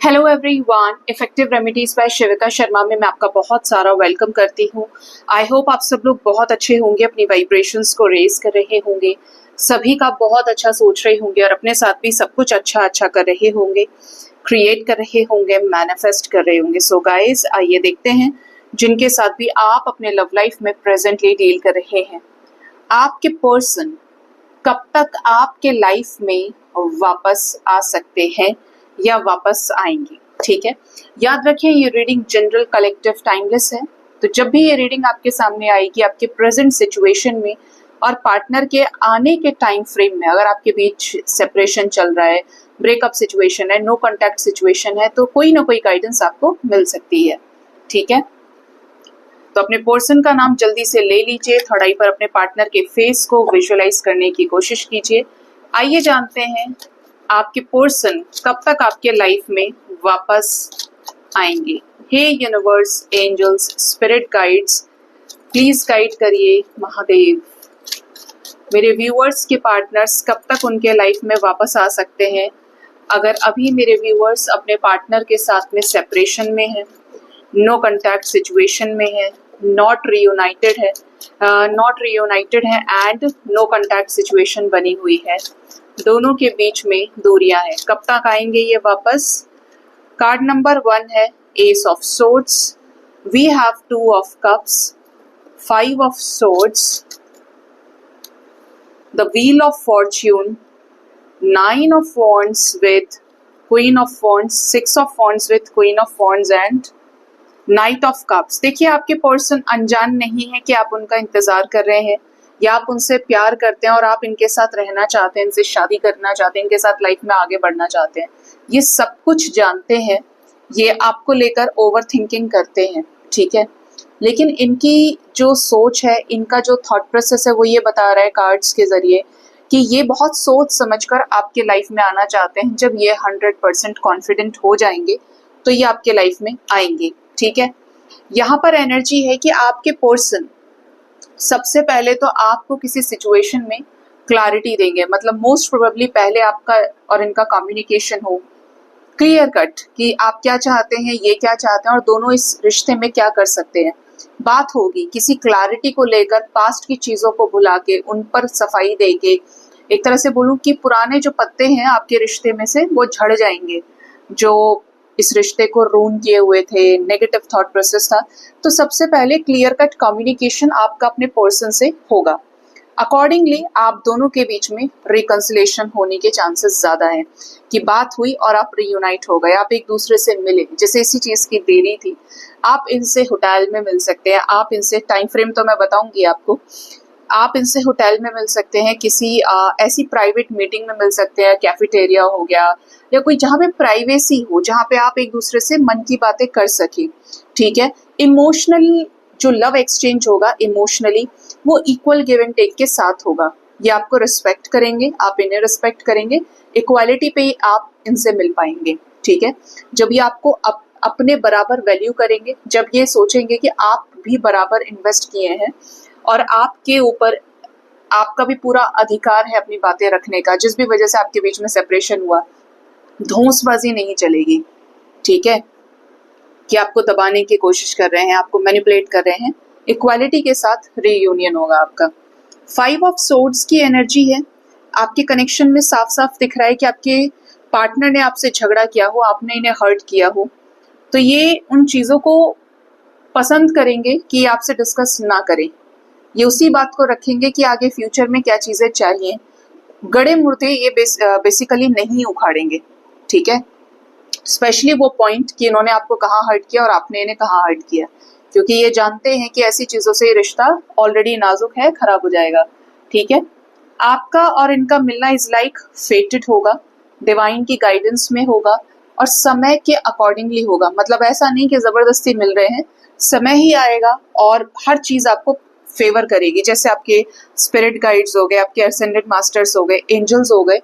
Hello everyone, effective remedies by Shivika Sharma में मैं आपका बहुत सारा वेलकम करती हूँ। आई होप आप सब लोग बहुत अच्छे होंगे, अपनी वाइब्रेशंस को रेज कर रहे होंगे, सभी का बहुत अच्छा सोच रहे होंगे और अपने साथ भी सब कुछ अच्छा कर रहे होंगे, क्रिएट कर रहे होंगे, मैनिफेस्ट कर रहे होंगे। सो गाइस, आइए देखते हैं जिनके साथ भी आप अपने लव लाइफ में प्रेजेंटली डील कर रहे हैं, आपके पर्सन कब तक आपके लाइफ में वापस आ सकते हैं या वापस आएंगे। ठीक है, याद रखिए ये रीडिंग जनरल, कलेक्टिव, टाइमलेस है। तो जब भी ये रीडिंग आपके सामने आएगी, आपके प्रेजेंट सिचुएशन में और पार्टनर के आने के टाइम फ्रेम में, अगर आपके बीच सेपरेशन चल रहा है, ब्रेकअप सिचुएशन है, नो कॉन्टैक्ट सिचुएशन है, तो कोई ना कोई गाइडेंस आपको मिल सकती है। ठीक है, तो अपने पर्सन का नाम जल्दी से ले लीजिए, थर्ड आई पर अपने पार्टनर के फेस को विजुअलाइज करने की कोशिश कीजिए। आइए जानते हैं आपके पर्सन कब तक आपके लाइफ में वापस आएंगे। Hey universe, angels, spirit guides, please guide करिए महादेव। मेरे व्यूअर्स के पार्टनर्स कब तक उनके लाइफ में वापस आ सकते हैं। अगर अभी मेरे व्यूअर्स अपने पार्टनर के साथ में सेपरेशन में है, नो कॉन्टैक्ट सिचुएशन में है, नॉट रियूनाइटेड है एंड नो कॉन्टैक्ट सिचुएशन बनी हुई है, दोनों के बीच में दूरियां हैं, कब तक आएंगे ये वापस। कार्ड नंबर 1 है ace of swords, we have 2 of cups, 5 of swords, the wheel of fortune, 9 of wands with queen of wands, 6 of wands with queen of wands and knight of cups. देखिए, आपके person अनजान नहीं है कि आप उनका इंतजार कर रहे हैं या आप उनसे प्यार करते हैं और आप इनके साथ रहना चाहते हैं, इनसे शादी करना चाहते हैं, इनके साथ लाइफ में आगे बढ़ना चाहते हैं। ये सब कुछ जानते हैं, ये आपको लेकर ओवर थिंकिंग करते हैं। ठीक है, लेकिन इनकी जो सोच है, इनका जो थॉट प्रोसेस है, वो ये बता रहा है कार्ड्स के जरिए कि ये बहुत सोच समझकर आपके लाइफ में आना चाहते हैं। जब ये 100% कॉन्फिडेंट हो जाएंगे तो ये आपके लाइफ में आएंगे। ठीक है, यहाँ पर एनर्जी है कि आपके पर्सन सबसे पहले तो आपको किसी सिचुएशन में क्लैरिटी देंगे, मतलब मोस्ट प्रोबेबली पहले आपका और इनका कम्युनिकेशन हो क्लियर कट कि आप क्या चाहते हैं, ये क्या चाहते हैं और दोनों इस रिश्ते में क्या कर सकते हैं। बात होगी किसी क्लैरिटी को लेकर, पास्ट की चीजों को भुला के उन पर सफाई देके, एक तरह से बोलूं कि पुराने जो पत्ते हैं आपके रिश्ते में से वो झड़ जाएंगे, जो इस रिश्ते को रून किए हुए थे, नेगेटिव थॉट प्रोसेस था। तो सबसे पहले क्लियर कट कम्युनिकेशन आपका अपने पर्सन से होगा। अकॉर्डिंगली आप दोनों के बीच में रिकंसिलेशन होने के चांसेस ज्यादा हैं कि बात हुई और आप रीयूनाइट हो गए, आप एक दूसरे से मिले। जैसे इसी चीज की देरी थी, आप इनसे होटल में मिल सकते हैं, आप इनसे टाइम फ्रेम तो मैं बताऊंगी आपको, आप इनसे होटल में मिल सकते हैं, किसी ऐसी प्राइवेट मीटिंग में मिल सकते हैं, कैफेटेरिया हो गया या कोई जहाँ पे प्राइवेसी हो, जहाँ पे आप एक दूसरे से मन की बातें कर सके। ठीक है, इमोशनल जो लव एक्सचेंज होगा, इमोशनली वो इक्वल गिव एंड टेक के साथ होगा। ये आपको रिस्पेक्ट करेंगे, आप इन्हें रिस्पेक्ट करेंगे, इक्वालिटी पे ही आप इनसे मिल पाएंगे। ठीक है, जब ये आपको अपने बराबर वैल्यू करेंगे, जब ये सोचेंगे कि आप भी बराबर इन्वेस्ट किए हैं और आपके ऊपर आपका भी पूरा अधिकार है अपनी बातें रखने का, जिस भी वजह से आपके बीच में सेपरेशन हुआ, धौंसबाजी नहीं चलेगी। ठीक है, कि आपको दबाने की कोशिश कर रहे हैं, आपको मैनिपुलेट कर रहे हैं, इक्वालिटी के साथ रीयूनियन होगा आपका। 5 ऑफ सोर्ड्स की एनर्जी है, आपके कनेक्शन में साफ साफ दिख रहा है कि आपके पार्टनर ने आपसे झगड़ा किया हो, आपने इन्हें हर्ट किया हो, तो ये उन चीजों को पसंद करेंगे कि आपसे डिस्कस ना करें। ये उसी बात को रखेंगे कि आगे फ्यूचर में क्या चीजें चाहिए, गड़े मुर्दे ये बेसिकली नहीं उखाड़ेंगे। ठीक है, स्पेशली वो पॉइंट कि इन्होंने आपको कहाँ हर्ट किया और आपने इन्हें कहाँ हर्ट किया, क्योंकि ये जानते हैं कि ऐसी चीजों से ये रिश्ता ऑलरेडी नाजुक है, खराब हो जाएगा। ठीक है, आपका और इनका मिलना इज लाइक फेटेड होगा, डिवाइन की गाइडेंस में होगा और समय के अकॉर्डिंगली होगा। मतलब ऐसा नहीं कि जबरदस्ती मिल रहे हैं, समय ही आएगा और हर चीज आपको फेवर करेगी। जैसे आपके स्पिरिट गाइड्स हो गए, आपके असेंडेड मास्टर्स हो गए, एंजल्स हो गए,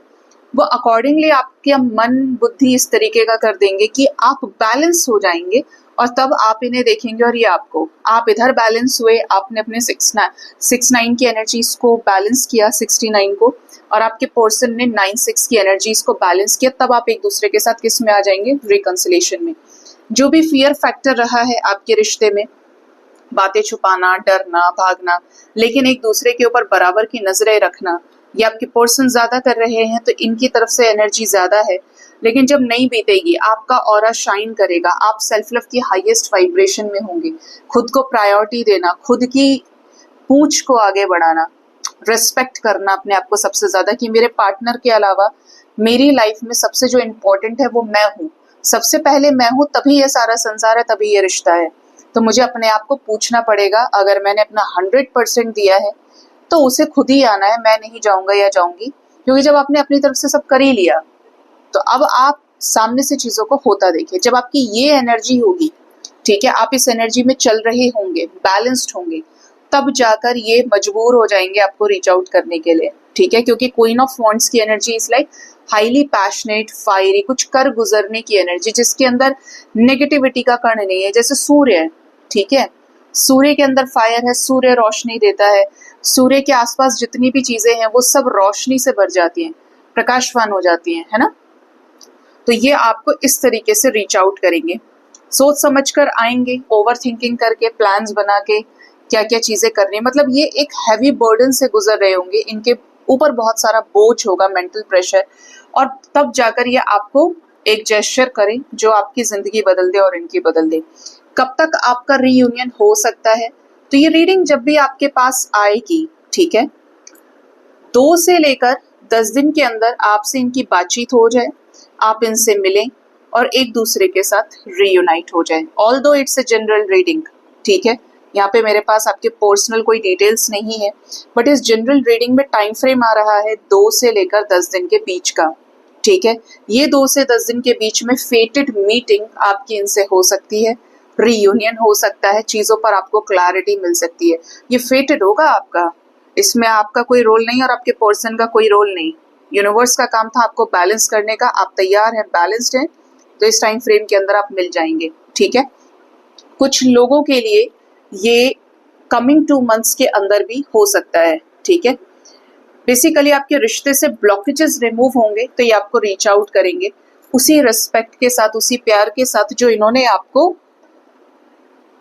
वो अकॉर्डिंगली आपके मन बुद्धि इस तरीके का कर देंगे कि आप बैलेंस हो जाएंगे, और तब आप इन्हें देखेंगे और ये आपको, आप इधर बैलेंस हुए, आपने अपने 6-9 की एनर्जीज को बैलेंस किया 69 को, और आपके पर्सन ने 9-6 की एनर्जीज को बैलेंस किया, तब आप एक दूसरे के साथ किस में आ जाएंगे, रिकंसिलेशन में। जो भी फियर फैक्टर रहा है आपके रिश्ते में, बातें छुपाना, डरना, भागना, लेकिन एक दूसरे के ऊपर बराबर की नजरें रखना, ये आपके पर्सन ज्यादा कर रहे हैं तो इनकी तरफ से एनर्जी ज्यादा है, लेकिन जब नहीं बीतेगी आपका ऑरा शाइन करेगा, आप सेल्फ लव की हाईएस्ट वाइब्रेशन में होंगे। खुद को प्रायोरिटी देना, खुद की पूंछ को आगे बढ़ाना, रिस्पेक्ट करना अपने आप को सबसे ज्यादा, कि मेरे पार्टनर के अलावा मेरी लाइफ में सबसे जो इम्पोर्टेंट है वो मैं हूँ, सबसे पहले मैं हूँ, तभी ये सारा संसार है, तभी ये रिश्ता है। तो मुझे अपने आप को पूछना पड़ेगा, अगर मैंने अपना 100% दिया है तो उसे खुद ही आना है, मैं नहीं जाऊंगा या जाऊंगी, क्योंकि जब आपने अपनी तरफ से सब कर ही लिया तो अब आप सामने से चीजों को होता देखिए। जब आपकी ये एनर्जी होगी, ठीक है, आप इस एनर्जी में चल रहे होंगे, बैलेंस्ड होंगे, तब जाकर ये मजबूर हो जाएंगे आपको रीच आउट करने के लिए, ठीक है, क्योंकि क्वीन ऑफ वॉन्ड्स की energy is like highly passionate, fiery, कुछ कर गुजरने की एनर्जी, जिसके अंदर नेगेटिविटी का कण नहीं है, जैसे सूर्य है, ठीक है, सूर्य के अंदर फायर है, सूर्य रोशनी देता है, सूर्य के आसपास जितनी भी चीजें हैं वो सब रोशनी से भर जाती हैं, प्रकाशवान हो जाती हैं, है ना। तो ये आपको इस तरीके से रीच आउट करेंगे, सोच समझ कर आएंगे, ओवर थिंकिंग करके, प्लान्स बना के क्या क्या चीजें करनी है, मतलब ये एक हैवी बर्डन से गुजर रहे होंगे, इनके ऊपर बहुत सारा बोझ होगा, मेंटल प्रेशर, और तब जाकर ये आपको एक जेस्चर करें जो आपकी जिंदगी बदल दे और इनकी बदल दे। कब तक आपका रीयूनियन हो सकता है, तो ये रीडिंग जब भी आपके पास आएगी, ठीक है, 2 से लेकर 10 दिन के अंदर आपसे इनकी बातचीत हो जाए, आप इनसे मिलें और एक दूसरे के साथ रीयूनाइट हो जाए। Although it's a general reading, ठीक है, यहाँ पे मेरे पास आपके पर्सनल कोई डिटेल्स नहीं है, बट इस जनरल रीडिंग में टाइम फ्रेम आ रहा है 2 से लेकर 10 दिन के बीच का, ठीक है। ये 2 से 10 दिन के बीच में फेटेड मीटिंग आपकी इनसे हो सकती है, रीयूनियन हो सकता है, चीजों पर आपको क्लैरिटी मिल सकती है। ये फेटेड होगा आपका, इसमें आपका कोई रोल नहीं और आपके पर्सन का कोई रोल नहीं, यूनिवर्स का काम था आपको बैलेंस करने का, आप तैयार हैं, बैलेंस्ड हैं, तो इस टाइम फ्रेम के अंदर आप मिल जाएंगे, ठीक है। कुछ लोगों के लिए ये कमिंग 2 मंथ्स के अंदर भी हो सकता है, ठीक है। बेसिकली आपके रिश्ते से ब्लॉकेजेस रिमूव होंगे तो ये आपको रीच आउट करेंगे उसी रिस्पेक्ट के साथ, उसी प्यार के साथ जो इन्होंने आपको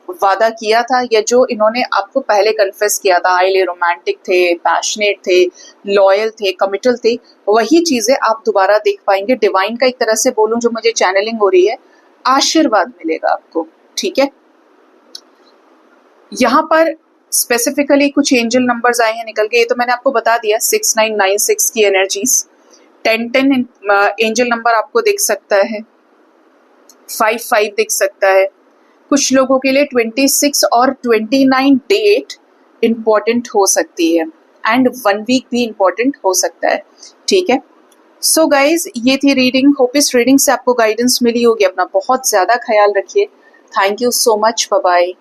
वादा किया था, या जो इन्होंने आपको पहले कन्फेस किया था। हाईली रोमांटिक थे, पैशनेट थे, लॉयल थे, कमिटल थे, वही चीजें आप दोबारा देख पाएंगे। डिवाइन का एक तरह से बोलूं, जो मुझे चैनलिंग हो रही है, आशीर्वाद मिलेगा आपको, ठीक है। यहाँ पर स्पेसिफिकली कुछ एंजल नंबर्स आए हैं निकल के, ये तो मैंने आपको बता दिया, 6996 की एनर्जीज, 1010 एंजल नंबर आपको दिख सकता है, 55 दिख सकता है। कुछ लोगों के लिए 26 और 29 डेट इंपॉर्टेंट हो सकती है, एंड 1 वीक भी इंपॉर्टेंट हो सकता है, ठीक है। सो गाइज, ये थी रीडिंग। होप इस रीडिंग से आपको गाइडेंस मिली होगी। अपना बहुत ज्यादा ख्याल रखिए। Thank you so much, bye bye.